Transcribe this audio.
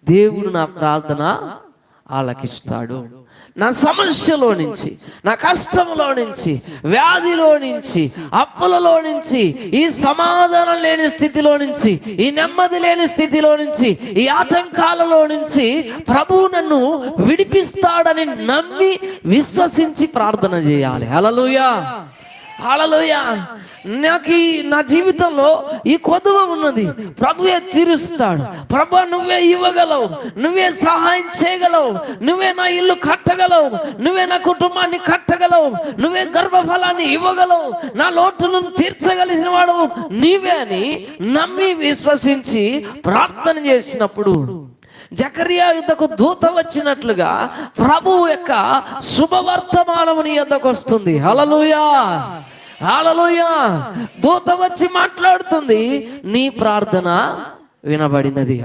దేవుడు నా ప్రార్థన ఆలకిస్తాడు. నా సమస్యలో నుంచి, నా కష్టంలో నుంచి, వ్యాధిలో నుంచి, అప్పులలో నుంచి, ఈ సమాధానం లేని స్థితిలో నుంచి, ఈ నెమ్మది లేని స్థితిలో నుంచి, ఈ ఆటంకాలలో నుంచి ప్రభువు నన్ను విడిపిస్తాడని నమ్మి విశ్వసించి ప్రార్థన చేయాలి. హల్లెలూయా, హల్లెలూయా. నాకు నా జీవితంలో ఈ కొదువ ఉన్నది, ప్రభువే తీరుస్తాడు. ప్రభు నువ్వే ఇవ్వగలవు, నువ్వే సహాయం చేయగలవు, నువ్వే నా ఇల్లు కట్టగలవు, నువ్వే నా కుటుంబాన్ని కట్టగలవు, నువ్వే గర్భఫలాన్ని ఇవ్వగలవు, నా లోటును తీర్చగలిసిన వాడు నీవే అని నమ్మి విశ్వసించి ప్రార్థన చేసినప్పుడు జకరియా యుద్ధకు దూత వచ్చినట్లుగా ప్రభువు యొక్క శుభవర్తమానము నీ యొద్దకు వస్తుంది. హల్లెలూయా, హల్లెలూయా. దూత వచ్చి మాట్లాడుతుంది, నీ ప్రార్థన వినబడినది.